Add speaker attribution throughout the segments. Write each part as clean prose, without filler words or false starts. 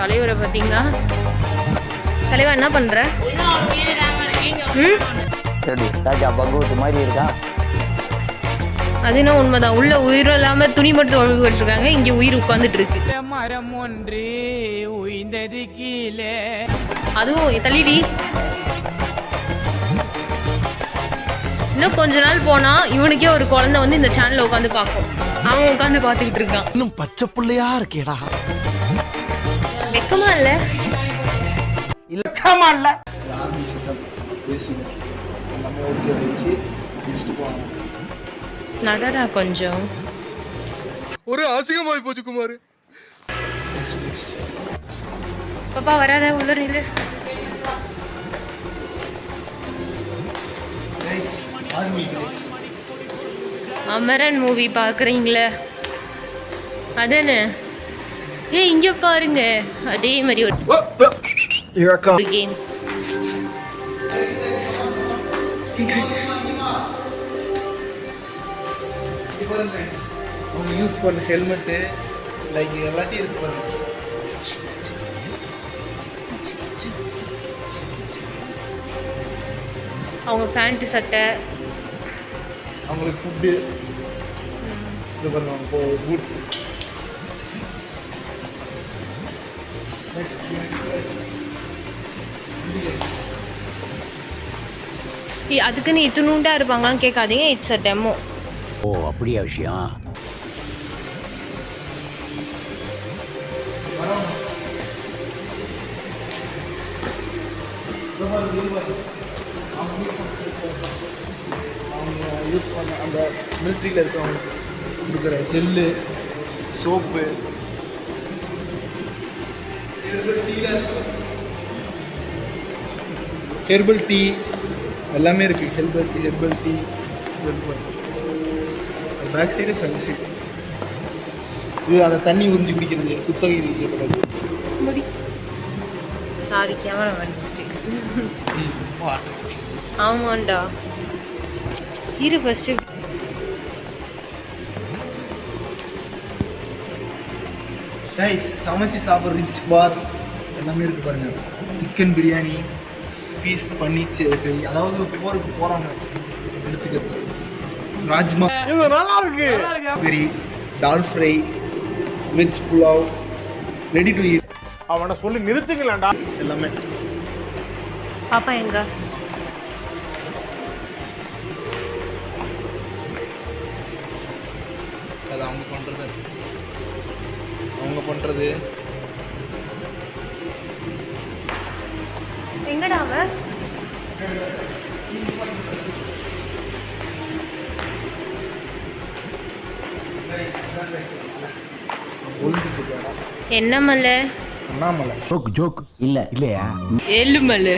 Speaker 1: தலைவரை பார்த்தீங்களா? தலைவா என்ன பண்ற?
Speaker 2: ராஜா பகவத் மாதிரி இருக்கா.
Speaker 1: அது என்ன உண்மைதான். உள்ள உயிர் இல்லாம துணி மட்டும் ஒழுங்கு இருக்காங்க, இங்க உயிர் உட்கார்ந்துட்டு இருக்கு.
Speaker 3: மரம் ஒன்று உயிர்ந்தது கீழே.
Speaker 1: அதுவும் தள்ளிடி. இன்னும் கொஞ்ச நாள் போனா இவனுக்கே ஒரு குழந்தை வந்து இந்த சேனல்ல உட்காந்து பார்க்கும். அவன் உட்காந்து பார்த்துக்கிட்டு இருக்கான்.
Speaker 4: இன்னும் பச்சை பிள்ளையா இருக்கேடா.
Speaker 1: வெக்கமா இல்ல?
Speaker 3: இல்லக்கமா இல்ல.
Speaker 1: நடடா கொஞ்சம்.
Speaker 4: ஒரு அசிங்கமாய் போச்சு குமார்.
Speaker 1: பாப்பா வராத, உள்ள நில்லு. அமரன் மூவி பாக்குறீங்களே அதானே? இங்க பாருங்க, அதே மாதிரி ஒரு கேம்.
Speaker 5: அவங்க யூஸ் பண்ண ஹெல்மெட்டு லைக் எல்லாத்தையும் இருக்கு பாருங்க.
Speaker 1: அவங்க பேண்ட் சட்டை,
Speaker 5: அவங்களுக்கு ஃபுட்டு இது பண்ணுவாங்க. இப்போ பூட்ஸ்
Speaker 1: அதுக்குன்னு இத்தினூண்டா இருப்பாங்களான்னு கேட்காதீங்க. It's a demo.
Speaker 2: ஓ அப்படியா விஷயம்.
Speaker 5: அவங்க யூஸ் பண்ண அந்த மிலிட்ரியில் இருக்கிறவங்களுக்கு கொடுக்குற ஜெல்லு, சோப்பு, ஹெர்பல் டீ எல்லாமே இருக்குது. Herbal tea back side front side. இது அந்த தண்ணி உறிஞ்சி குடிக்கிறது, சுத்தகிரி.
Speaker 1: Sorry, camera man mistake. ஆமாண்டா, இரு ஃபர்ஸ்ட்.
Speaker 5: கைஸ் சமைச்சு சாப்பிட்ற ரிச் பார் எல்லாமே இருக்குது பாருங்கள். சிக்கன் பிரியாணி, பீஸ் பண்ணி அதாவது போருக்கு போகிறாங்க எடுத்துக்கிறது. ராஜ்மா நல்லா இருக்கு. Very tall fry, veg pulao, ready to eat.
Speaker 3: அவனை சொல்லி நிறுத்துங்களேன்டா.
Speaker 5: எல்லாமே.
Speaker 1: பாப்பா எங்க?
Speaker 5: அது அவங்க பண்ணுறது.
Speaker 1: எங்கடா அவன்? என்ன மலை?
Speaker 5: அண்ணாமலை.
Speaker 2: ஜோக் இல்ல இல்லையா?
Speaker 1: ஏழு மலை.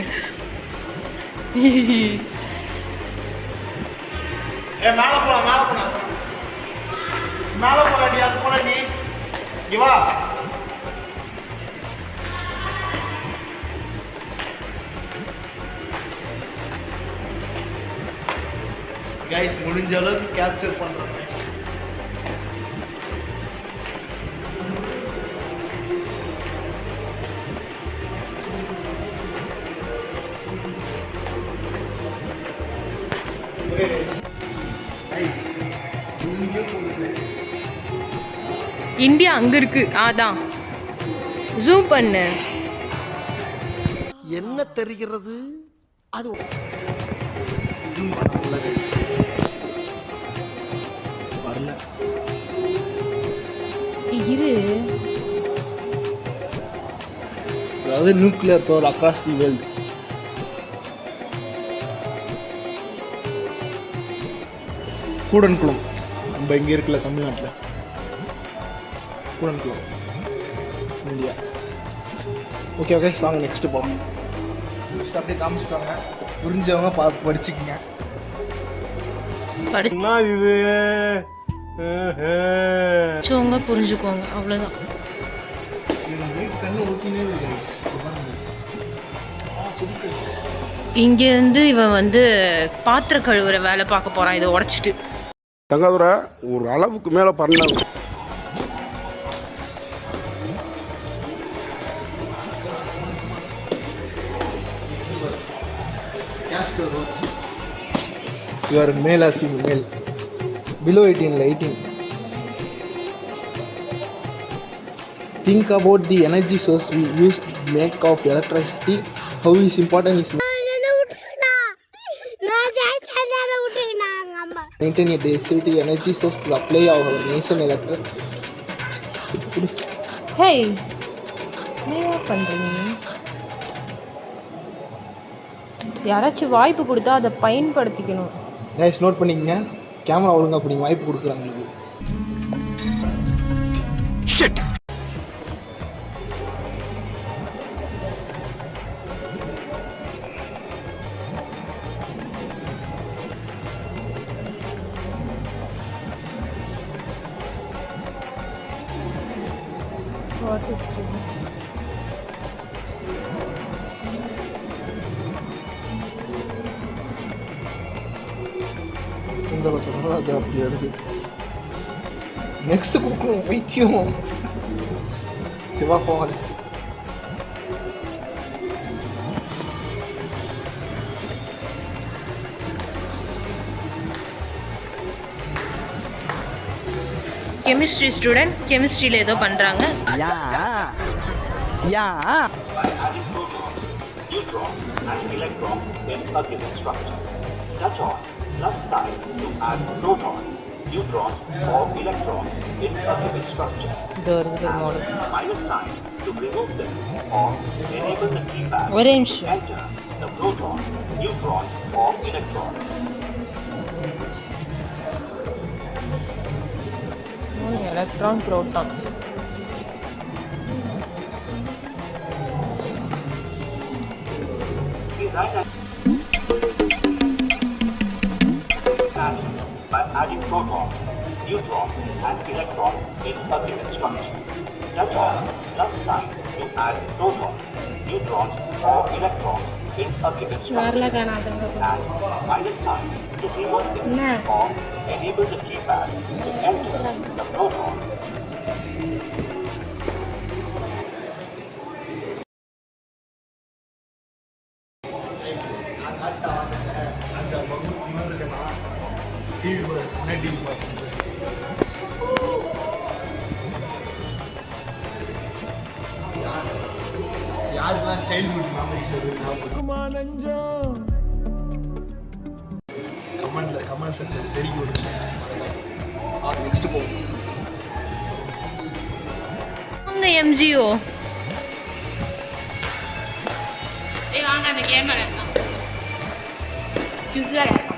Speaker 5: மேலே போலாம் அது போல நீ இங்க வா. கைஸ் முடிஞ்ச அளவுக்கு கேப்சர் பண்றோம்.
Speaker 1: இந்தியா அங்க இருக்கு. அதான் ஜூம் பண்ணு.
Speaker 4: என்ன தெரிகிறது? அது
Speaker 5: வரல.
Speaker 1: இரு.
Speaker 5: அதாவது nuclear power across the world. Kudankulam நம்ம இங்கே இருக்குல்ல தமிழ்நாட்டில். Kudankulam India. Okay okay song next போவோம். நெக்ஸ்ட் அப்படியே காமிச்சிட்டாங்க. புரிஞ்சவங்க படிச்சுக்கிங்க.
Speaker 1: படிச்சவங்க புரிஞ்சுக்கோங்க, அவ்வளோதான். இங்கேருந்து இவன் வந்து பாத்திர கழுவுற வேலை பார்க்க போறான். இதை உடைச்சிட்டு
Speaker 6: தங்காதுரை ஒரு அளவுக்கு மேலே பண்ண
Speaker 5: you are male or female. Below 18 இல்லை 18. Think about the energy source we use to make of electricity. How is important is maintain a distributed energy source to supply our nation electric.
Speaker 1: Hey என்ன பண்ணுறீங்க? யாராச்சும் வாய்ப்பு கொடுத்தா அதை பயன்படுத்திக்கணும்.
Speaker 5: Guys note பண்ணிக்கங்க, camera ஒழுங்கா பிடிங்க, வாய்ப்பு கொடுக்குறாங்க உங்களுக்கு.
Speaker 1: What is it?
Speaker 5: இந்த பக்கம் அது அப்படியே இருக்கு. நெக்ஸ்ட் கொடுக்கணும் வைத்தியம். சிவா போக நெக்ஸ்ட்.
Speaker 1: கெமிஸ்ட்ரி ஸ்டூடெண்ட் கெமிஸ்ட்ரியில் ஏதோ பண்ணுறாங்க.
Speaker 7: Plus sign to add proton, neutron or electron in a given structure.
Speaker 1: இது ஒரு model.
Speaker 7: Minus sign to remove them or enable the keypad
Speaker 1: ஒரே
Speaker 7: to
Speaker 1: நிமிஷம்.
Speaker 7: enter the proton, neutron or electron.
Speaker 1: Electron protons.
Speaker 7: These items by adding proton, neutron and electron in a given structure. Touch on plus sign to add proton, neutrons or electrons in a given structure. And minus sign to remove them or enable the keypad to enter the proton.
Speaker 5: யாருக்கெல்லாம் childhood memories comment section தெரிஞ்சு விடுங்க. Next போகும்.
Speaker 1: அவங்க MgO
Speaker 8: வாங்க அந்த game விளையாடலாம். Use விளையாடலாம்.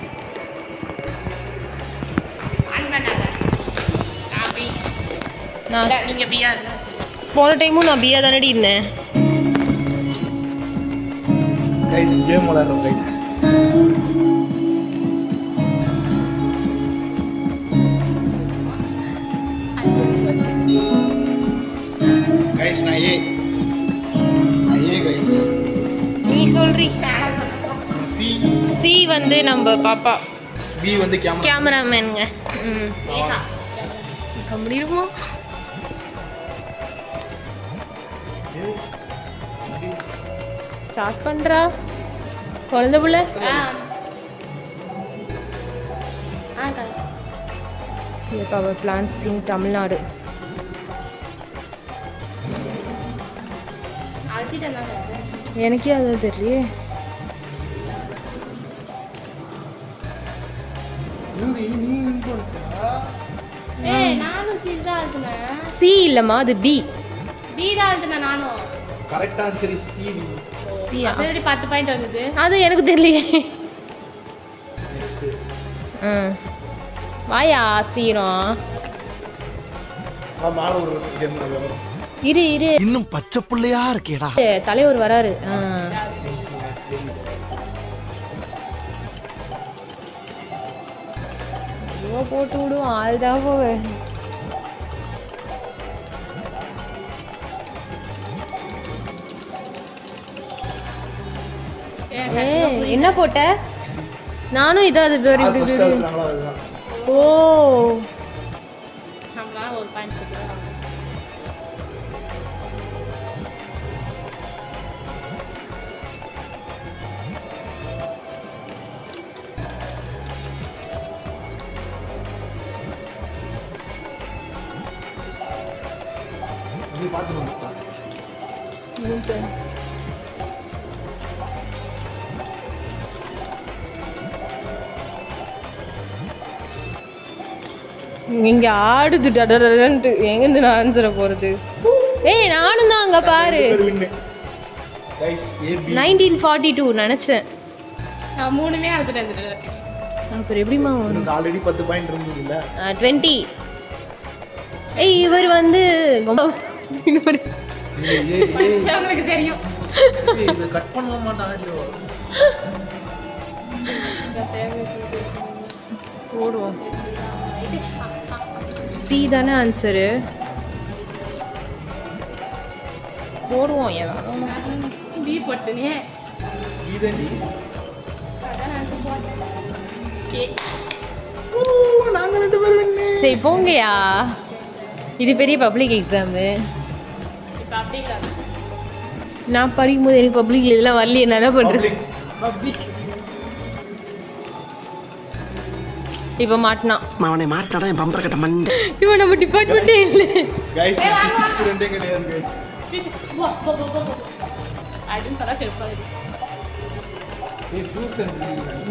Speaker 8: On பண்ணாத. நான் பி.
Speaker 1: நான்
Speaker 8: நீங்கள் பியா இல்லை.
Speaker 1: போன டைமும் நான் பியா தானடி இருந்தேன்.
Speaker 5: கைஸ் கேம் விளையாடுறோம் கைஸ். கைஸ் நான் ஏ கைஸ்.
Speaker 1: நீ சொல்றி.
Speaker 5: சி
Speaker 1: சி வந்து நம்ம பாப்பா.
Speaker 5: பி வந்து கேமரா.
Speaker 1: கேமராமேனுங்க. முடியுமா? ஸ்டார்ட் பண்றா குழந்தை புள்ள. பவர் பிளான்ஸ் இன் தமிழ்நாடு. எனக்கே அதான் தெரியல.
Speaker 8: நானும் சி தான் எழுதுனேன்.
Speaker 1: சி இல்லம்மா, அது பி.
Speaker 8: பி தான் எழுதுனேன் நானும்.
Speaker 5: Correct answer is C.
Speaker 1: C
Speaker 8: already 10 point வந்தது.
Speaker 1: அது எனக்கு தெரியலையே.
Speaker 5: நெக்ஸ்ட்
Speaker 1: வாயா சீரம்.
Speaker 5: மேல ஒரு கேம் வரும்.
Speaker 1: இரு இரு,
Speaker 4: இன்னும் பச்சை புள்ளையா இருக்கேடா.
Speaker 1: தலைவர் வராரு. போட்டு விடுவோம். ஆள்தான் போவேன். என்ன போட்ட? நானும் இதான். அது ஓ,
Speaker 8: நம்மளால ஒரு பாயிண்ட் கொடுக்கலாம்.
Speaker 5: நீ பார்த்து வந்துட்டா
Speaker 1: இங்க ஆடுது டடடன்ட்டு எங்கேருந்து நான் ஆன்சரை போறது? ஏய் நானும் தான் அங்க பாரு.
Speaker 5: கைஸ் ஏபி
Speaker 1: 1942 நினைச்சேன்.
Speaker 8: நான் 3மே அழுதுட்டு
Speaker 1: அப்புறம் எப்படிமா வரும்?
Speaker 5: உனக்கு ஆல்ரெடி 10 பாயிண்ட் இருந்ததுல்ல
Speaker 1: 20. ஏய் இவர் வந்து இன்னொரு
Speaker 8: உங்களுக்கு தெரியும்.
Speaker 5: இது கட் பண்ண மாட்டான் ஆடியோ.
Speaker 1: போடுவோம். சி தானே ஆன்சரு. போடுவோம் ஏதாவது.
Speaker 8: பி போட்டுனே
Speaker 5: இதடி
Speaker 8: அதான் நான் போட்டேன். ஓகே
Speaker 5: நாங்க ரெண்டு பேரும் வின்னு.
Speaker 1: சரி போங்கயா, இது பெரிய பப்ளிக் எக்ஸாமு.
Speaker 8: இப்போ அப்படி இல்லை.
Speaker 1: நான் படிக்கும்போது எனக்கு பப்ளிக்ல இதெல்லாம் வரலையே, என்ன பண்றது?
Speaker 5: பப்ளிக்
Speaker 1: இப்போ மாட்டினான்.
Speaker 4: அவனை மாட்டாடா என் பம்பர கட்ட மண்ட.
Speaker 1: இவன் நம்ம டிபார்ட்மெண்ட்டே இல்லை.
Speaker 5: கைஸ் பிசிக்ஸ் ஸ்டூடெண்டே கிடையாது கைஸ்.
Speaker 8: அப்படின்னு சொல்ல ஹெல்ப் ஆகுது.
Speaker 5: ஏய் டியூஷன்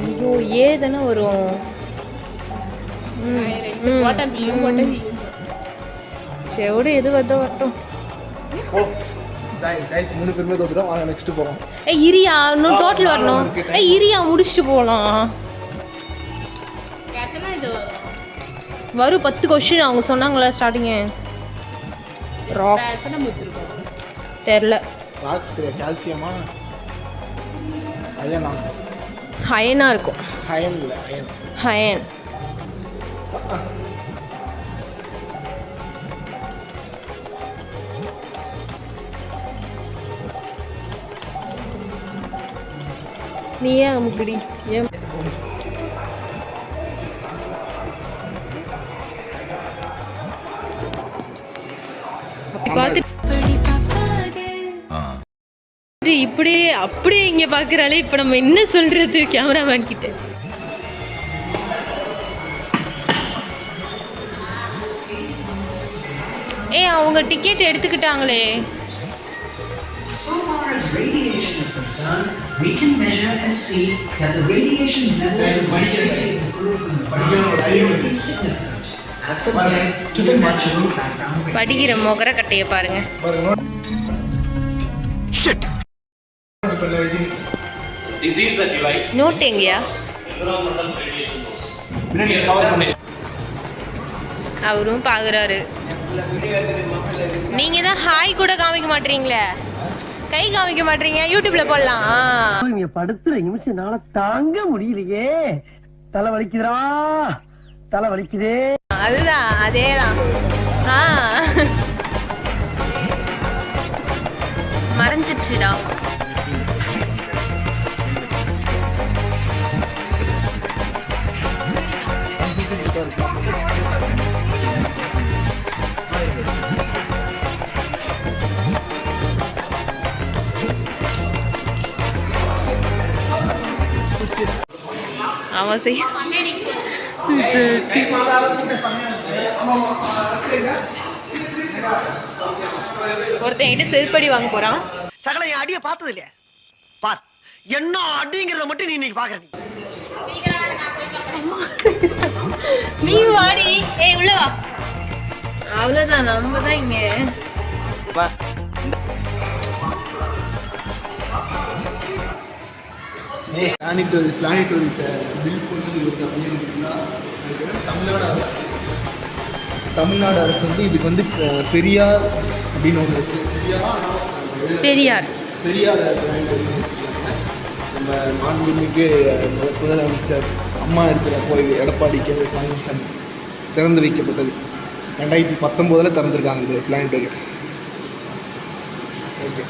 Speaker 1: ஐயோ ஏதானே வரும்.
Speaker 8: போட்டேன் பில்லும் போட்டேன் சியும்.
Speaker 1: செவிடு எது வந்தா வரட்டும்.
Speaker 5: ஓ கைஸ் 3 பேருமே தோத்துறோம். வாங்க நெக்ஸ்ட் போறோம்.
Speaker 1: ஏய் இரியா இன்னும் டோட்டல் வரணும். ஏய் இரியா முடிச்சுட்டு போகலாம்.
Speaker 8: எத்தனை இது
Speaker 1: வரும் 10 கொஸ்டின் அவங்க சொன்னாங்களா ஸ்டார்டிங்கு. ராக்
Speaker 8: எத்தனை முடிச்சிருக்கோம்?
Speaker 1: தெரில.
Speaker 5: ராக்ஸ் கால்சியமா அயனா
Speaker 1: ஹயனா இருக்கும்.
Speaker 5: அயன் இல்ல அயன்.
Speaker 1: ஹயன். நீ ஏன் அமுக்குடி? ஏன் பார்த்து இப்படியே அப்படியே இங்க பாக்குறாளே. இப்ப நம்ம என்ன சொல்றது கேமராமேன் கிட்ட? ஏய் அவங்க ticket எடுத்துக்கிட்டாங்களே.
Speaker 9: So far as radiation is concerned, we can measure and see that the radiation levels of the city of the group in the body is insignificant as compared to the natural background radiation.
Speaker 1: படிக்கிற மொகர கட்டைய பாருங்க.
Speaker 5: Shit
Speaker 1: note எங்கயா?
Speaker 5: பின்னாடி cover பண்ணு.
Speaker 1: அவரும் பாக்குறாரு. நீங்க தான் hi கூட காமிக்க மாட்டீங்களே, கை காமிக்க மாட்டீங்க. யூடியூப்ல போடலாம்.
Speaker 2: இங்க படுத்துற நிமிஷம்னால தாங்க முடியலையே. தலை வலிக்குதுடா, தலை வலிக்குதே.
Speaker 1: அதுதான் அதேதான். மறைஞ்சிடுச்சுடா. அவன் செய்ய ஒருத்தன் செருப்படி வாங்க போறான்.
Speaker 2: சகல என் அடிய பார்த்தது இல்லையா? பார் என்ன அடிங்கிறத மட்டும் நீ இன்னைக்கு பாக்குற.
Speaker 1: நீ வாடி. ஏய் உள்ள வா. அவ்வளவுதான், நம்ம தான் இங்க.
Speaker 5: பிளானிட்டரி பில் போட்டு தமிழ்நாடு அரசு வந்து இதுக்கு வந்து பெரியார் அப்படின்னு ஒன்று வச்சு
Speaker 1: பெரியார்
Speaker 5: பிளானிட்டரின்னு வச்சுருக்காங்க. நம்ம மாண்புமிகு முதலமைச்சர் அம்மா இருக்கிற போய் எடப்பாடி கே பழனிசாமி திறந்து வைக்கப்பட்டது 2019 திறந்துருக்காங்க இது பிளானிட்டரி. ஓகே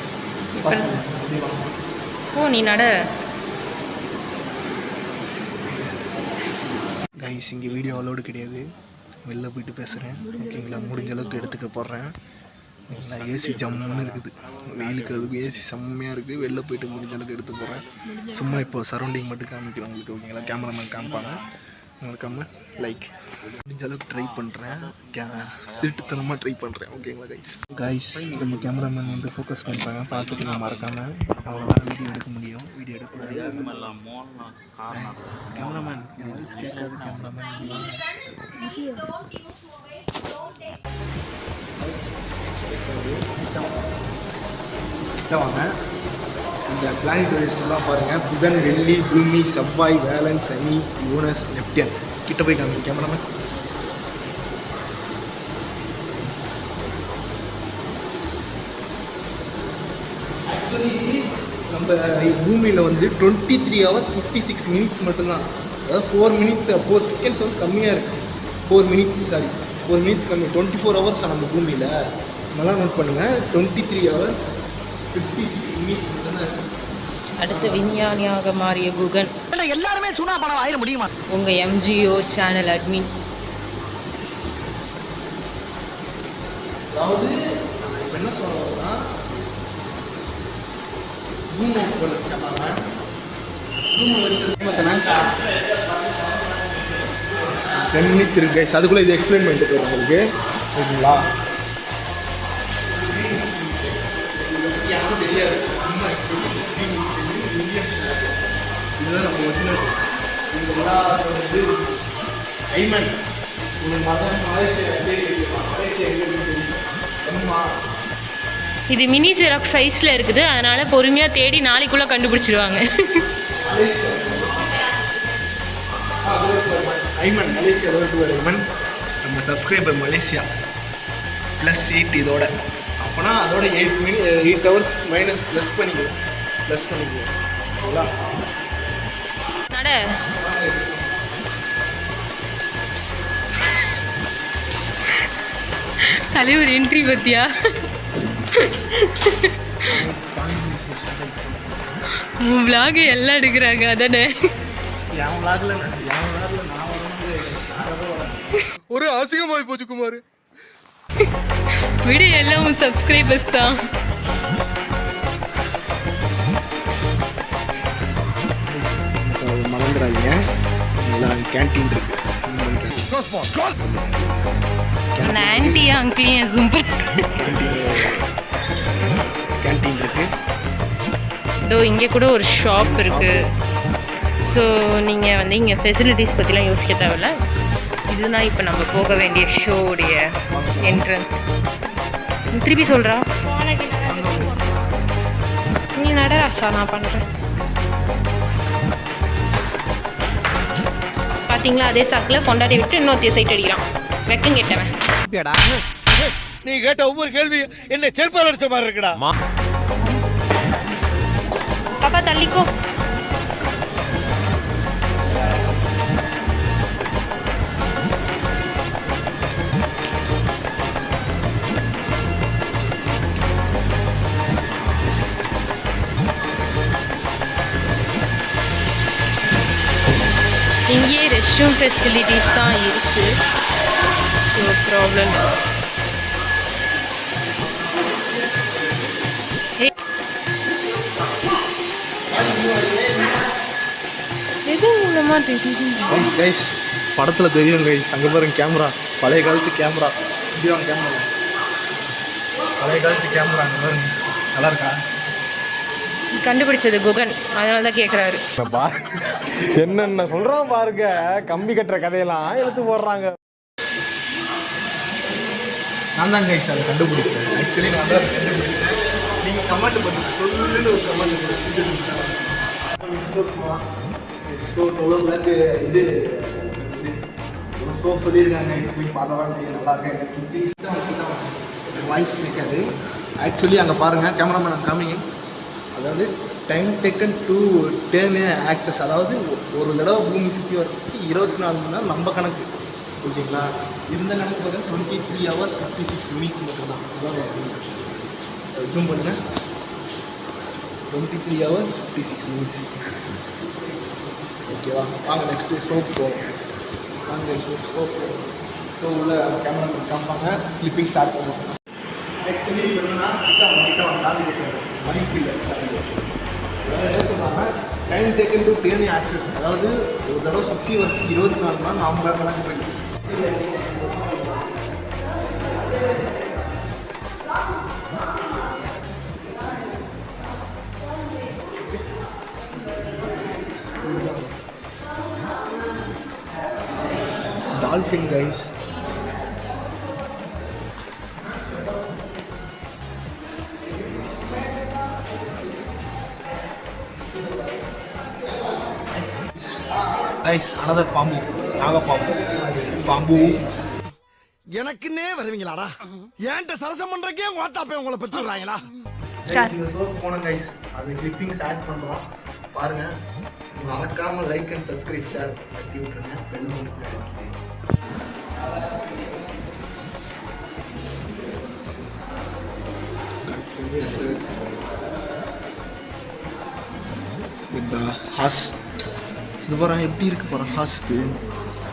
Speaker 1: ஓ நீ நட.
Speaker 5: கைஸ் இங்கே வீடியோ அலோடு கிடையாது, வெளில போயிட்டு பேசுகிறேன் ஓகேங்களா. முடிஞ்ச அளவுக்கு எடுத்துக்க போடுறேன். ஓகேங்களா. ஏசி ஜம்முன்னு இருக்குது, வெயிலுக்கு அதுக்கு ஏசி செம்மையாக இருக்குது. வெளில போயிட்டு முடிஞ்ச அளவுக்கு எடுத்து போடுறேன். சும்மா இப்போ சரௌண்டிங் மட்டும் காமிக்கிறேன் உங்களுக்கு ஓகேங்களா. கேமராமேன் காமிப்பாங்க, மறக்காமல் லைக் முடிஞ்ச அளவுக்கு ட்ரை பண்ணுறேன், திருட்டுத்தனமாக ட்ரை பண்ணுறேன். ஓகேங்களா கைஸ் நம்ம கேமராமேன் வந்து ஃபோக்கஸ் பண்ணுறாங்க, பார்த்துட்டு நான் மறக்காமல் அவ்வளோதான் வீடியோ எடுக்க முடியும். வீடியோ எடுக்க கேமராமேன் என் வாய்ஸ் கேட்காது. கேமராமேன் கிட்ட வாங்க. இந்த பிளானிட்டோரியஸ்லாம் பாருங்கள். புதன், வெள்ளி, பூமி, செவ்வாய், வேலன், சனி, யூனஸ், நெப்டியன். கிட்ட போய் காமிங்க கேமராமேன். ஆக்சுவலி நம்ம பூமியில் வந்து 23 hours 56 minutes மட்டும்தான். அதாவது 4 seconds வந்து கம்மியாக இருக்குது. 4 minutes கம்மி. 24 hours நம்ம பூமியில். நல்லா நோட் பண்ணுங்கள். 23 hours 56 minutes மட்டும்தான் இருக்குது.
Speaker 1: அடுத்து விஞ்ஞானியாக மாறிய குகன்
Speaker 2: எல்லாருமே சுனா பணம் ஆயிட முடியுமா?
Speaker 1: உங்க MGO சேனல் அட்மின்.
Speaker 5: அதாவது இப்போ என்ன சொல்கிறோம்னா ஜூம் அவுட் பண்ணிருக்காங்க. ஜூம் வச்சு 10 minutes இருக்கு கைஸ். அதுக்குள்ளே இது எக்ஸ்பிளைன் பண்ணிட்டு போயிடும் உங்களுக்கு. ஓகேங்களா? யாரும் தெரியாது. இதுதான் நம்ம ஒரிஜினல். இதெல்லாம் வந்து ஐமன்
Speaker 1: இது மினி ஜெராக்ஸ் சைஸில் இருக்குது, அதனால பொறுமையாக தேடி நாளைக்குள்ளே கண்டுபிடிச்சிருவாங்க.
Speaker 5: ஐமன் மலேசியா ஐமன் நம்ம சப்ஸ்கிரைபர் மலேசியா +8 இதோட. அப்போனா அதோட 8 hours மைனஸ் ப்ளஸ் பண்ணிக்குவோம். ஓகேங்களா?
Speaker 1: நட தலைவர் என்ட்ரி பத்தியா? உன் விளாக் எல்லாம் எடுக்கிறாங்க அதானே?
Speaker 5: ஒரு அசிங்கமாய் போச்சு குமார்.
Speaker 1: விட எல்லாம் உன் சப்ஸ்கிரைபர்ஸ் தான்.
Speaker 5: மறந்துடாதீங்க, எல்லாம் கேன்டீன் இருக்கு.
Speaker 1: அந்த ஆன்ட்டியும் அங்கிளையும் ஜூம் பண்ணி
Speaker 5: கேன்டீன் இருக்கு.
Speaker 1: இதோ இங்கே கூட ஒரு ஷாப் இருக்குது. ஸோ நீங்கள் வந்து இங்கே ஃபெசிலிட்டிஸ் பற்றிலாம் யோசிக்க தேவையில்ல. இதுதான் இப்போ நம்ம போக வேண்டிய ஷோவுடைய என்ட்ரன்ஸ். திருப்பி சொல்கிறா நீ நடராசா, நான் பண்ணுறேன். பார்த்தீங்களா, அதே சாக்கில் பொண்டாட்டி விட்டு இன்னொருத்தைய சைட் அடிக்கிறான். வெக்கம் கேட்டவன்.
Speaker 2: நீ கேட்ட ஒவ்வொரு கேள்வி என்ன செருப்பால் அடிச்ச மாதிரி இருக்குடா.
Speaker 1: பாப்பா தள்ளிக்கோ. இங்கேயே ரெஸ்ட் ரூம் ஃபெசிலிட்டிஸ் தான் இருக்குது. ஸோ ப்ராப்ளம் எதுவும் மூலமாக தெரியும்.
Speaker 5: கைஸ் படத்தில் தெரியும் கைஸ். அங்கே பாருங்க கேமரா, பழைய காலத்து கேமரா. இப்படிவாங்க கேமரா, பழைய காலத்து கேமரா. அங்கே பாருங்க, நல்லா இருக்கா?
Speaker 1: கண்டுபிடிச்சது குகன், அதனால தான் கேட்குறாரு.
Speaker 3: என்னென்ன சொல்றான் பாருங்க. கம்பி கட்டுற கதையெல்லாம் எடுத்து போடுறாங்க.
Speaker 5: நான் தான் கைஸ் அதை கண்டுபிடிச்சேன். ஆக்சுவலி நான் தான் அதை கண்டுபிடிச்சேன். நீங்கள் கமெண்ட் பண்ணுங்க, சொல்லுன்னு ஒரு கமெண்ட் பண்ணுங்க. ஸோ இது ஸோ சொல்லியிருக்காங்க. போய் பார்த்தா தான் தெரியும். நல்லா இருக்கேன். எனக்கு திங்ஸ் தான் வாய்ஸ் கேட்காது. ஆக்சுவலி அங்கே பாருங்கள் கேமராமேன், அங்கே காமிங்க. அதாவது time taken to turn access. அதாவது ஒரு தடவை பூமி சுற்றி வரதுக்கு 24 மணி நேரம் நம்ம கணக்கு. ஓகேங்களா? இந்த கணக்கு பார்த்தா 23 hours 56 minutes மட்டும்தான். ஜூம் பண்ணுங்கள். 23 hours 56 minutes. ஓகேவா? வாங்க நெக்ஸ்ட்டு சோப் போவோம். வாங்க நெக்ஸ்ட் சோப் போவோம். ஸோ உள்ள கேமரா காமிப்பாங்க, கிளிப்பிங் ஸ்டார்ட் பண்ணுவோம். ஆக்சுவலி இப்போ என்னன்னா கிட்ட வந்து காது கேட்குறது மைக் இல்லை. என்ன சொல்கிறாங்க, time taken to turn access, அதாவது ஒரு தடவை சுற்றி வரதுக்கு 24 மணி நேரம் 50 கணக்கு போயிடுது. டால்ஃபின் கைஸ், கைஸ் another பாம்பு, நாகப்பாம்பு பாம்பு.
Speaker 2: எனக்குன்னே வருவீங்களாடா? ஏன்ட்ட சரசம் பண்றக்கே ஓட்டாப்பே உங்களை பெற்றுறாங்களா?
Speaker 5: இந்த ஷோக்கு போனோம் கைஸ், அது கிளிப்பிங்ஸ் ஆட் பண்ணுறோம் பாருங்க. மறக்காம லைக் அண்ட் சப்ஸ்கிரைப் ஷேர் தட்டி விட்டுருங்க. பெல் இந்த ஹாஸ் இது பாருங்க எப்படி இருக்கு பாருங்க. ஹாஸ்க்கு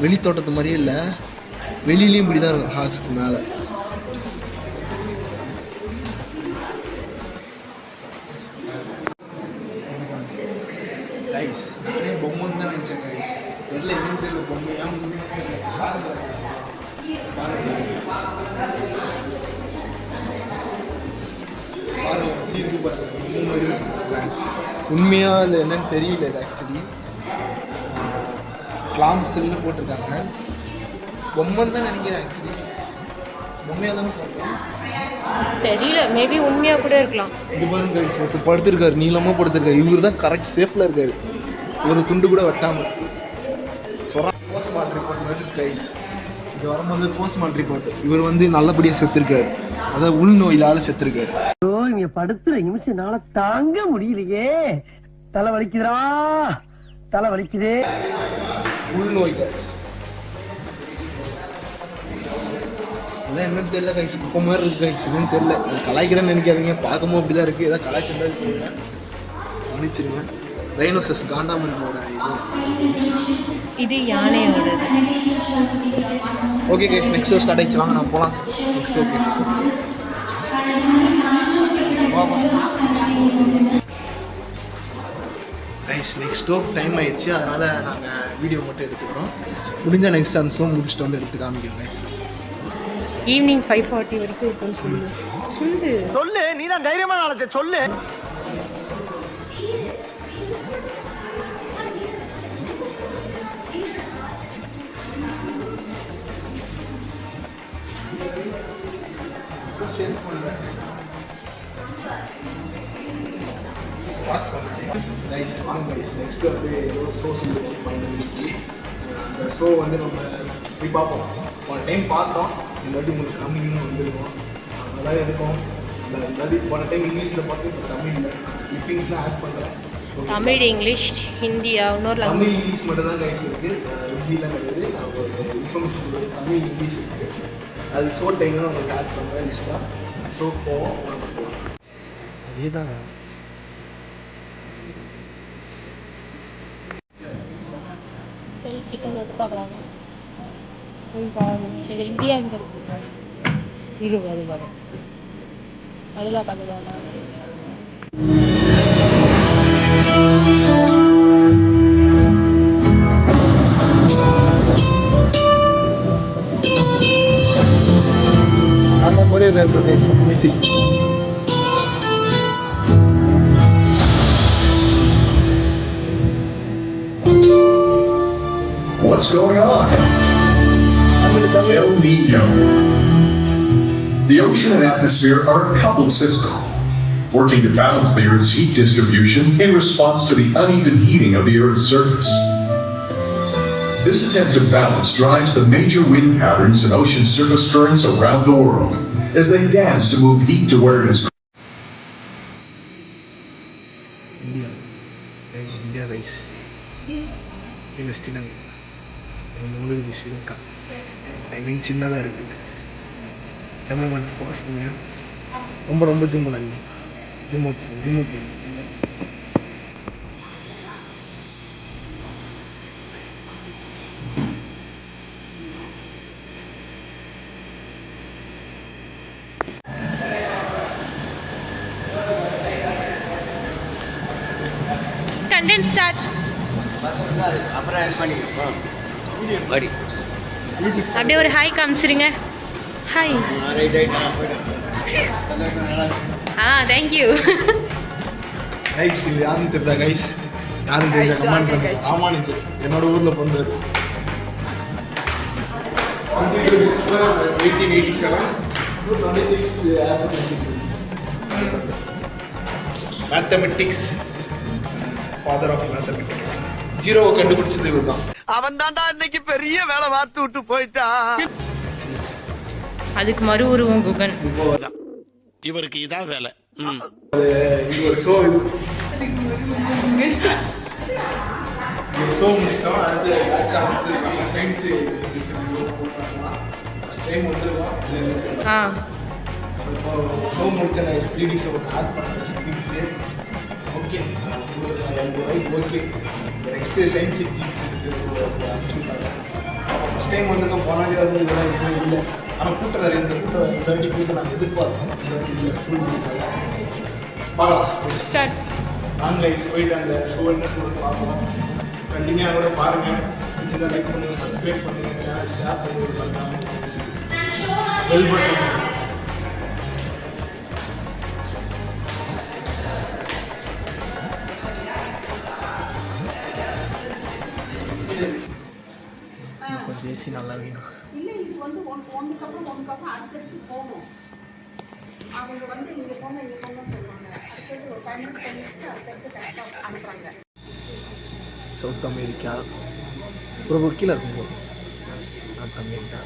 Speaker 5: வெளி தோட்டத்து மாதிரியே இல்லை, வெளியிலையும் இப்படி தான் இருக்கும் ஹாஸ்க்கு மேலே. கைஸ் நானே பொம்மைன்னு தான் நினச்சேன் கைஸ், தெரியல என்னன்னு தெரியல பொம்மையா பாருங்க. உண்மையா இல்லை என்னன்னு தெரியல. இது ஆக்சுவலி கிளாம் செல்லு போட்டிருக்காங்க, பொம்மைன்னு தான் நினைக்கிறேன். ஆக்சுவலி பொம்மையாக தானே சொல்கிறேன்,
Speaker 1: தெரியல, மேபி உண்மையா கூட இருக்கலாம்.
Speaker 5: இது பாருங்க கைஸ், ஒருத்தர் படுத்திருக்காரு, நீளமாக படுத்திருக்காரு. இவர் தான் கரெக்ட் சேஃபில் இருக்காரு, ஒரு துண்டு கூட வெட்டாமல். போஸ்ட்மார்ட்டம் ரிப்போர்ட் மாதிரி கைஸ், இது வரும்போது போஸ்ட்மார்ட்டம் ரிப்போர்ட். இவர் வந்து நல்லபடியாக செத்துருக்காரு, அதாவது உள்நோயிலால் செத்துருக்காரு.
Speaker 2: ஐயோ, இங்க படுத்துற நிமிஷம்னால தாங்க முடியலையே. தலை வலிக்குதுடா, தலை வலிக்குதே.
Speaker 5: உள்நோய்கள் அதான் என்னன்னு தெரியல கைஸ், குப்பை மாதிரி இருக்கு கைஸ், என்னன்னு தெரியல. அது கலாய்க்கிறேன்னு நினைக்காதீங்க, பார்க்கும்போது அப்படி தான் இருக்குது. ஏதாவது கலாய்ச்சிருந்தா சொல்லுங்க, கவனிச்சிருங்க. ரைனோசஸ் காண்டாமிருகோட
Speaker 1: இது யானையோட.
Speaker 5: Okay guys, next show start ஆயிடுச்சு, வாங்க நான் போகலாம். Next okay guys, next show time ஆயிடுச்சு, அதனால் நாங்கள் வீடியோ மட்டும் எடுத்துக்கிறோம். முடிஞ்சால் நெக்ஸ்ட் அந்த ஷோ முடிச்சுட்டு வந்து எடுத்து காமிக்கிறோம் கைஸ்.
Speaker 1: ஈவினிங் 5:40 வரைக்கும் இருக்குன்னு சொல்லு.
Speaker 2: சொல்லு, நீ தான் தைரியமா நாளத்தை சொல்லு.
Speaker 5: கைஸ் வாங்க கைஸ், நெக்ஸ்ட் வந்து ஒரு ஷோ சொல்லுவோம். இந்த ஷோ வந்து நம்ம போய் பார்ப்போம். போன டைம் பார்த்தோம், இந்த வாட்டி உங்களுக்கு கம்மிங்னு வந்துருக்கோம், நல்லா இருக்கும். இந்த வாட்டி போன டைம் இங்கிலீஷில் பார்த்து இப்போ தமிழில் கிளிப்பிங்ஸ்லாம் ஆட் பண்ணுறேன்.
Speaker 1: தமிழ், இங்கிலீஷ், ஹிந்தியா, இன்னொரு
Speaker 5: தமிழ்
Speaker 1: லாங்குவேஜ்.
Speaker 5: இங்கிலீஷ் மட்டும் தான் கைஸ் இருக்குது, ஹிந்திலாம் கிடையாது. நான் ஒரு இன்ஃபர்மேஷன் கொடுக்குறது தமிழ் இங்கிலீஷ் இருக்குது. அது ஷோ டைம்லாம் உங்களுக்கு ஆட் பண்ணுறேன் லிஸ்ட்டாக. ஷோ போவோம், அதே தான்.
Speaker 8: இந்தியா எங்க இருக்கு?
Speaker 1: இருபது வரும்.
Speaker 8: அதுதான் பார்த்துக்கலாம்.
Speaker 5: நம்ம choreographer guys, music.
Speaker 10: What's going on? El Nino. The ocean and atmosphere are a coupled system, working to balance the Earth's heat distribution in response to the uneven heating of the Earth's surface. This attempt to balance drives the major wind patterns and ocean surface currents around the world as they dance to move heat to where it is.
Speaker 5: India guys. இது ஸ்ரீலங்கா, உங்களுக்கு Sri Lanka. Timing சின்னதாக இருக்குது. Cameraman focus பண்ணுங்க, ரொம்ப ரொம்ப zoom பண்ணாதீங்க. Zoom out
Speaker 1: content start. அப்படியே ஒரு ஹாய் காமிச்சிருங்க. ஹாய். தேங்க்யூ.
Speaker 5: கைஸ் இது யாருன்னு தெரியல கைஸ், யாரும் தெரியல கமெண்ட் பண்ணுங்க. ராமானுஜர் என்னோட ஊரில் பிறந்தார். 1887 மேத்தமெட்டிக்ஸ், ஃபாதர் ஆஃப் மேத்தமெட்டிக்ஸ். ஜீரோவை கண்டுபிடிச்சது இவர் தான்.
Speaker 2: அவன் தான்டா இன்னைக்கு பெரிய வேலை பார்த்து விட்டு போயிட்டான்.
Speaker 1: அதுக்கு மறு உருவம் குகன்.
Speaker 4: இவருக்கு இதான் வேலை.
Speaker 5: இது ஒரு ஷோ, ஷோ முடிச்சோம். அது சயின்ஸ் டைம் வந்துருக்கோம். இப்போ ஷோ முடிச்ச நான் ஸ்க்ரீனிங்ஸ் ஆட் பண்ணுறேன். Okay okay next science exhibition அனுப்பிச்சுட்டாங்க. ஃபஸ்ட் டைம் வந்துருக்கோம். போனாலே வந்து இதெல்லாம் எதுவும் இல்லை. ஆனால் கூட்டம் நிறைய, இந்த கூட்டம் 30 கூட்டம் நாங்கள் எதிர்பார்த்தோம். ஸ்கூல் பார்க்கலாம். ஆன்லைன் போயிட்டு அந்த ஷோ என்ன பார்க்கணும். கண்டினியூவாக கூட பாருங்கள். பிடிச்சதை லைக் பண்ணுங்கள், சப்ஸ்கிரைப் பண்ணுங்கள், சேனல் ஷேர் பண்ணி பண்ணாமல் பெல் பட்டன். கொஞ்சம் ஏசி நல்லா வேணும்.
Speaker 11: இல்லை இது வந்து ஒன்றுக்கப்புறம் அடுத்தடுத்து போகணும். அவங்க வந்து இங்கே போங்க இங்கே போங்கன்னு சொல்லுவாங்க. அடுத்தது ஒரு 5 மினிட்ஸ் அடுத்தடுத்து கரெக்டாக அனுப்புகிறாங்க.
Speaker 5: சவுத் அமெரிக்கா அப்புறம் கீழே இருக்கும்போது நார்த் அமெரிக்கா.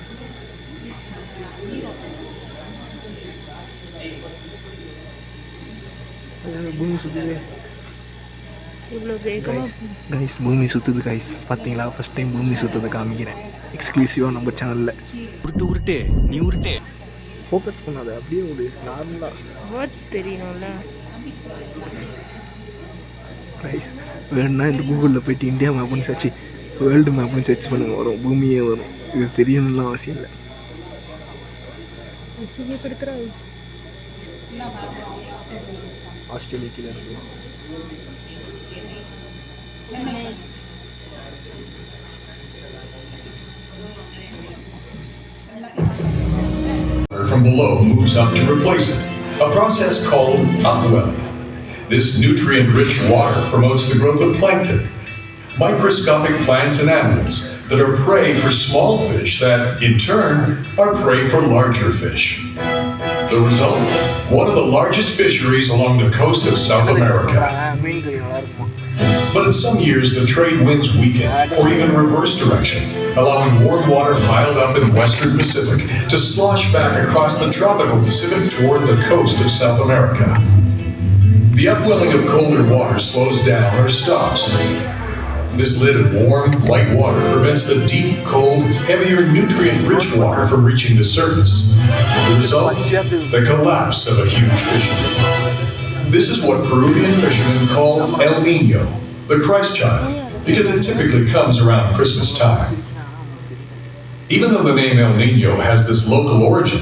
Speaker 5: பூமி சுற்றுது. கைஸ் பூமி சுற்றுது கைஸ். பார்த்தீங்களா, ஃபஸ்ட் டைம் பூமி சுற்றுறதை காமிக்கிறேன் எக்ஸ்க்ளூசிவாக நம்ம சேனலில்.
Speaker 4: உருட்டு நீ உருட்டு.
Speaker 5: ஃபோக்கஸ் பண்ணாத, அப்படியே ஒரு நார்மலாக
Speaker 1: வேர்ட்ஸ் தெரியணும்ல
Speaker 5: கைஸ். வேணுன்னா இந்த கூகுளில் போய்ட்டு இந்தியா மேப்னு சர்ச், வேர்ல்டு மேப்னு சர்ச் பண்ணுங்க, வரும், பூமியே வரும். இது தெரியணும்லாம் அவசியம் இல்லை. ஆஸ்திரேலியா கீழே இருக்கு.
Speaker 10: From below moves up to replace it, a process called upwelling. This nutrient-rich water promotes the growth of plankton, microscopic plants and animals that are prey for small fish that, in turn, are prey for larger fish. The result? One of the largest fisheries along the coast of South America. But in some years, the trade winds weaken or even reverse direction, allowing warm water piled up in the western Pacific to slosh back across the tropical Pacific toward the coast of South America. The upwelling of colder water slows down or stops. This lid of warm, light water prevents the deep, cold, heavier, nutrient-rich water from reaching the surface. The result? The collapse of a huge fishery. This is what Peruvian fishermen call El Niño, the Christ child, because it typically comes around Christmas time. Even though the name El Niño has this local origin,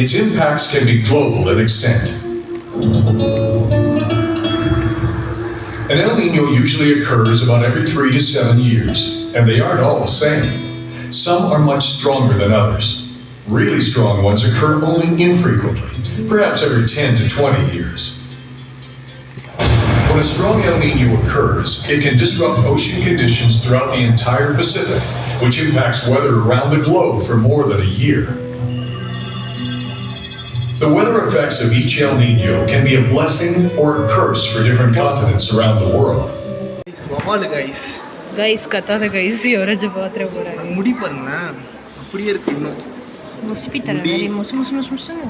Speaker 10: its impacts can be global in extent. An El Niño usually occurs about every 3 to 7 years, and they aren't all the same. Some are much stronger than others. Really strong ones occur only infrequently, perhaps every 10 to 20 years. When a strong El Niño occurs, it can disrupt ocean conditions throughout the entire Pacific, which impacts weather around the globe for more than a year. The weather effects of each El Niño can be a blessing or a curse for different continents around the world.
Speaker 1: Guys கத்தாத guys, எவராச்சும் பாத்திர போறாங்க.
Speaker 5: முடி பாருங்களேன், அப்படியே இருக்கு. இன்னும்
Speaker 1: முஸ்பி தர முசு முசு முசு முசுன்னு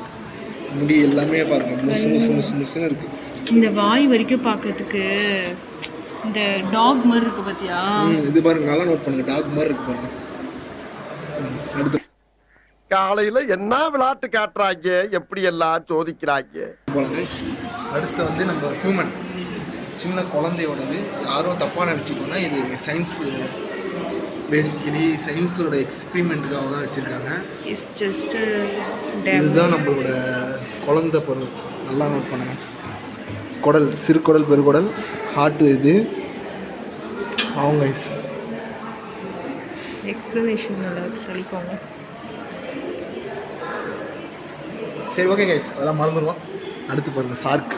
Speaker 5: முடி எல்லாமே பாருங்க, முசு முசு முசு முசுன்னு இருக்கு.
Speaker 1: இந்த வாய் வரைக்கும் பார்க்கறதுக்கு இந்த டாக் மாதிரி இருக்கு பாத்தியா?
Speaker 5: இது பாருங்க, நல்லா நோட் பண்ணுங்க, டாக் மாதிரி இருக்கு பாருங்க. அடுத்து
Speaker 2: காலையில என்ன விளையாட்டு காட்டுறாங்க, எப்படி எல்லாம் சோதிக்கிறாங்க.
Speaker 5: அடுத்து வந்து நம்ம ஹியூமன், சின்ன குழந்தையோடது. யாரும் தப்பாக நினச்சிக்கோன்னா இது சயின்ஸ், பேசிக்கலி சயின்ஸோட எக்ஸ்பிரிமெண்ட்டுக்காக தான் வச்சுருக்காங்க.
Speaker 1: இட்ஸ் ஜஸ்ட்
Speaker 5: இதுதான் நம்மளோட குழந்தை பொருள். நல்லா நோட் பண்ணுங்க. குடல், சிறுகுடல், பெருகுடல், ஹார்ட் இது அவங்க
Speaker 1: எக்ஸ்ப்ளனேஷன் நல்லா சொல்லிக்கோங்க.
Speaker 5: சரி ஓகே கைஸ், அதெல்லாம் மறந்துடுவோம். அடுத்து பாருங்கள் ஷார்க்.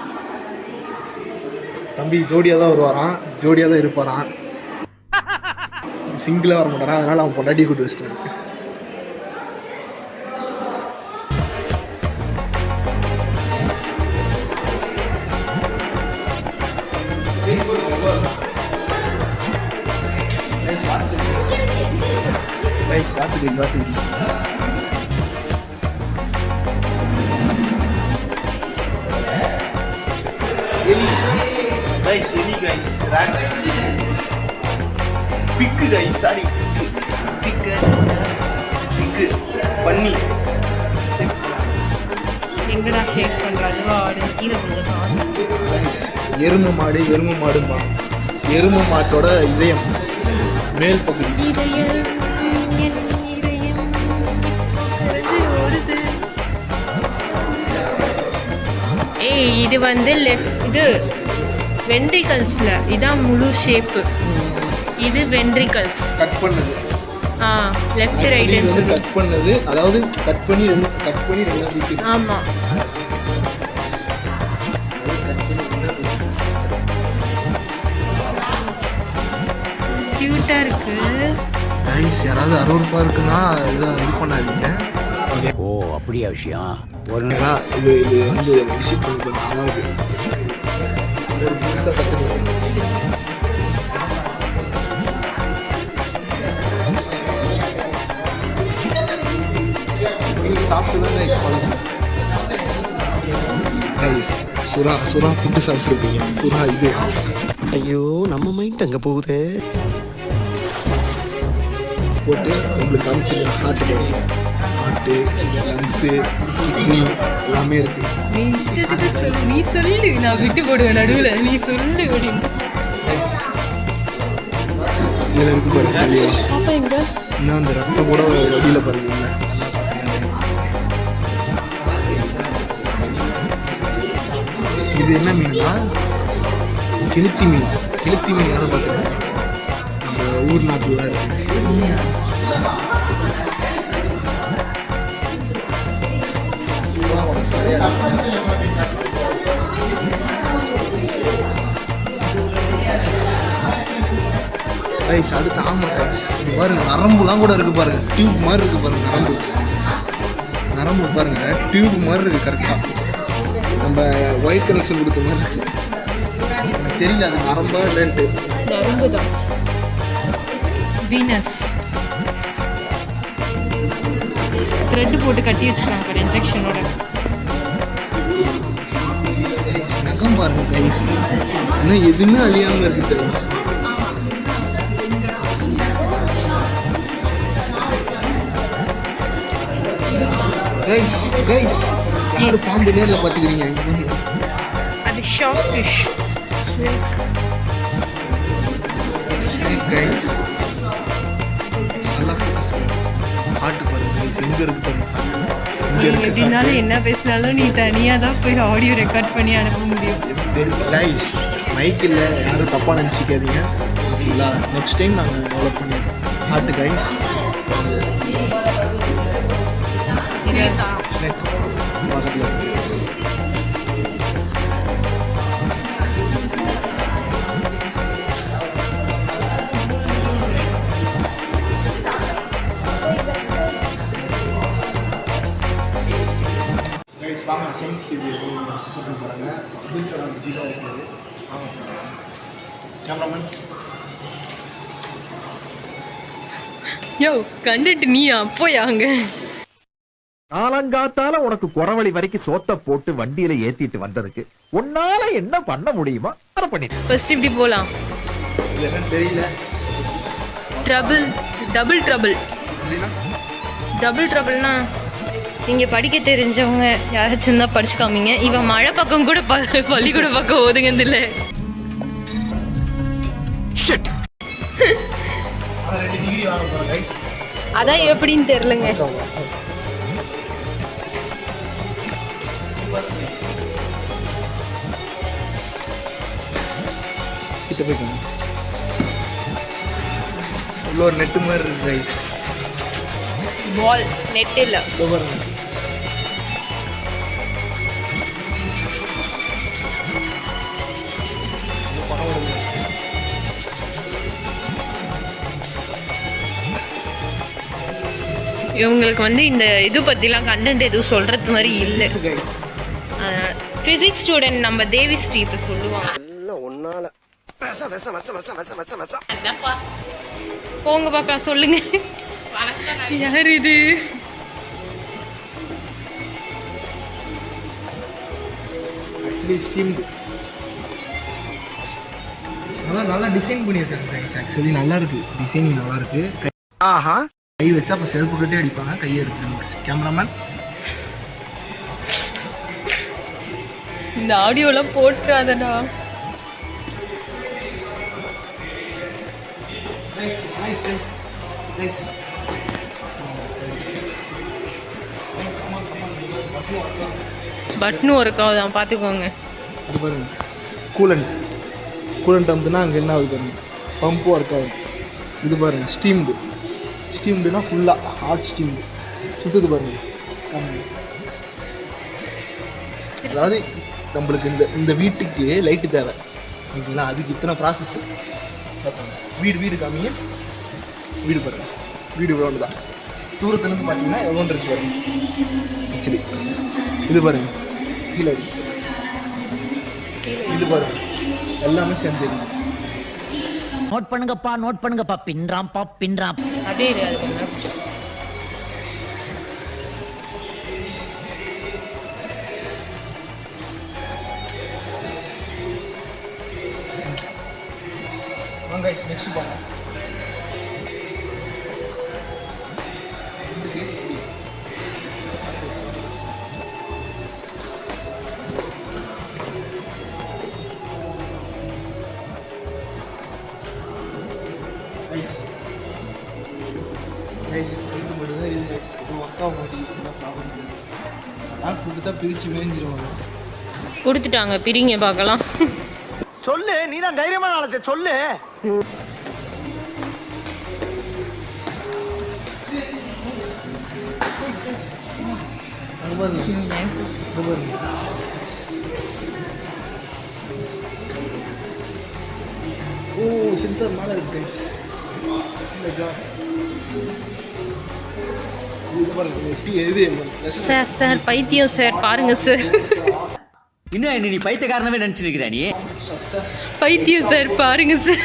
Speaker 5: தம்பி ஜோடியாக தான் வருவாரான், ஜோடியாக தான் இருப்பாரான், சிங்கிளாக வர மாட்டாரான். அதனால் அவன் பொண்டாட்டி கூட்டு வச்சிட்டாரு. பார்த்துக்கு எலி கைஸ், எலி கைஸ், ராட், பிக்கு கைஸ், சாரி பிக்கு, பன்னி.
Speaker 1: எங்கடா ஷேக் பண்ணுறாரு ஆடு கீழே கொஞ்சம்
Speaker 5: கைஸ், எருமை மாடும்பா. எருமை மாட்டோட இதயம் மேல் பகுதி.
Speaker 1: இது வந்து இது வென்ட்ரிகல்ஸ்ல இதான் முழு ஷேப்பு. இது வென்ட்ரிகல்ஸ்
Speaker 5: கட் பண்ணது.
Speaker 1: லெஃப்ட் ரைட் சொல்லி
Speaker 5: கட் பண்ணது, அதாவது கட் பண்ணி ரெண்டா பிரிச்சு.
Speaker 1: ஆமா, கியூட்டா இருக்கு.
Speaker 5: கைஸ், யாராவது அருவருப்பா இருக்குன்னா இது பண்ணாதீங்க.
Speaker 4: ஓ அப்படியா விஷயம்.
Speaker 5: இது வந்து விசிட் பண்ணி அதாவது ஒரு புதுசாக கற்றுக்கலாம். சாப்பிட்டு தான் கைஸ் பழகும். கைஸ், சுறா புட்டு சாப்பிட்ருப்பீங்க. சுறா இது.
Speaker 2: ஐயோ, நம்ம மைண்ட் அங்கே போகுது.
Speaker 5: போட்டு உங்களுக்கு காமிச்சிருக்கேன். ஹார்ட்டு, லங்ஸு, கிட்னி எல்லாமே இருக்கு.
Speaker 1: நீ இஷ்டத்துக்கு சொல்லு, நீ சொல்லு, நான் விட்டு போடுவேன் நடுவில், நீ சொல்லு அப்படின்னு.
Speaker 5: இதில் இருக்கு பாருங்க.
Speaker 1: அப்போ எங்க
Speaker 5: இன்னும் அந்த ரத்தம் கூட வழியில் பாருங்க. இது என்ன மீன்னா கிழித்தி மீன். கிழித்தி மீன் யாரும் பார்த்துருக்கேன், நம்ம ஊர் நாட்டில் தான் இருக்கு. கைஸ், அடுத்து ஆமாம் கைஸ், இது பாருங்க நரம்புலாம் கூட இருக்கு பாருங்க. டியூப் மாதிரி இருக்கு பாருங்க. நரம்பு பாருங்க, டியூப் மாதிரி இருக்கு. கரெக்டாக நம்ம ஒயிட் கனெக்ஷன் கொடுத்த மாதிரி இருக்கு. எனக்கு தெரியல அது நரம்பா இல்லைன்ட்டு.
Speaker 1: நரம்பு தான். வீனஸ் த்ரெட் போட்டு கட்டி வச்சுருக்காங்க இன்ஜெக்ஷனோட.
Speaker 5: நகம் பாருங்க கைஸ், இன்னும் எதுவுமே அழியாமல் இருக்கு கைஸ். கைஸ் கைஸ், யாரு பாம்பு நேரில் பார்த்துக்கிறீங்க?
Speaker 1: அது ஷார்க் ஃபிஷ், ஸ்னேக்.
Speaker 5: கைஸ், நல்லா ஃபோக்கஸ் பண்ணுங்க. ஹார்ட் பாருங்க கைஸ், எங்கே இருக்கு பாருங்க.
Speaker 1: எப்படினாலும் என்ன பேசினாலும் நீ தனியாக தான் போய் ஆடியோ ரெக்கார்ட் பண்ணி அனுப்ப முடியும்.
Speaker 5: கைஸ், மைக்கில் யாரும் தப்பாக நினச்சிக்காதீங்க ஓகேங்களா. நெக்ஸ்ட் டைம் நாங்கள் டெவலப் பண்ணிடுறோம். ஹார்ட் கைஸ், பக்கத்தில் இருக்கு. கைஸ், வாங்க சயின்ஸ் இது போட்டு போகிறாங்க. அப்துல் கலாம் ஜி தான் இருக்குது. வாங்க கேமராமேன்.
Speaker 1: யோ கண்டுட்டு நீ அப்போயா அங்க
Speaker 2: காலங்காத்தால உனக்கு குறவழி வரைக்கும் சோத்த போட்டு வண்டியில ஏத்திட்டு வந்ததுக்கு உன்னால என்ன பண்ண முடியுமா அதை பண்ணிட்டு.
Speaker 1: ஃபர்ஸ்ட் இப்படி போலாம்.
Speaker 5: என்னன்னு தெரியல.
Speaker 1: டபுள் ட்ரபிள்னா நீங்கள் படிக்க தெரிஞ்சவங்க யாராச்சும் இருந்தால் படிச்சு காமிங்க. இவன் மழை பக்கம் கூட பள்ளிக்கூட பக்கம் ஒதுங்கதில்லை. அதான் எப்படின்னு தெரிலங்க.
Speaker 5: கிட்ட போய் காமி. இவ்வளோ ஒரு நெட்டு மாதிரி இருக்கு கைஸ்.
Speaker 1: பால் நெட் இல்லை.
Speaker 5: இதோ பாருங்க.
Speaker 1: இவங்களுக்கு வந்து இந்த இது பற்றிலாம் கண்டென்ட் எதுவும் சொல்கிறது மாதிரி இல்லை.
Speaker 5: கைஸ்
Speaker 1: ஃபிசிக்ஸ் ஸ்டூடெண்ட் நம்ம தேவி ஸ்ரீ இப்போ சொல்லுவாங்க.
Speaker 2: ஒன்னால
Speaker 1: போங்க பாப்பா சொல்லுங்க. யார் இது?
Speaker 5: ஆக்சுவலி ஸ்டீம்டு நல்லா டிசைன் பண்ணியிருக்காங்க கைஸ். ஆக்சுவலி நல்லா இருக்கு, டிசைனிங் நல்லா இருக்கு.
Speaker 2: ஆஹா,
Speaker 5: கை வச்சா அப்போ செருப்பு கட்டே அடிப்பாங்க. கையை எடுத்துருங்க கேமராமேன்.
Speaker 1: இந்த ஆடியோலாம் போட்டுறாதடா. பட்னு ஒர்க்காக பார்த்துக்கோங்க.
Speaker 5: இது பாருங்க, கூலண்ட் அமுத்துனா அங்கே என்ன ஆகுது பாருங்க, பம்பு ஒர்க் ஆகுது. இது பாருங்க ஸ்டீம்டுனா ஃபுல்லாக ஹாட் ஸ்டீம்டு சுற்றுது பாருங்க. அதாவது நம்மளுக்கு இந்த வீட்டுக்கு லைட்டு தேவை ஓகேங்களா, அதுக்கு இத்தனை ப்ராசஸ். வீடு காமிங்க. வீடு பாருங்க, வீடு இவ்வளோ தான். தூரத்துலேருந்து பார்த்தீங்கன்னா எவ்வளோ இருக்கு பாருங்க. ஆக்சுவலி இது பாருங்க, கீழே இது பாருங்க, எல்லாமே சேர்ந்து இருக்கு.
Speaker 4: நோட் பண்ணுங்கப்பா பின்றாம்.
Speaker 1: அப்படியே இரு, அது கொஞ்சம்
Speaker 5: வாங்க நெக்ஸ்ட் போங்க. பிரிச்சு வேஞ்சிருவாங்க.
Speaker 1: கொடுத்துட்டாங்க, பிரிங்க பார்க்கலாம்.
Speaker 2: சொல்லு, நீதான் தைரியமான ஆளத்தை சொல்லு.
Speaker 5: ஓ சென்சார் மேலே இருக்கு கைஸ்.
Speaker 1: சார் பைத்தியம் சார், பாருங்க சார்.
Speaker 4: இன்னும் நீ பைத்தியக்காரனவே நினைச்சிருக்கிற நீ.
Speaker 1: பைத்தியம் சார், பாருங்க சார்.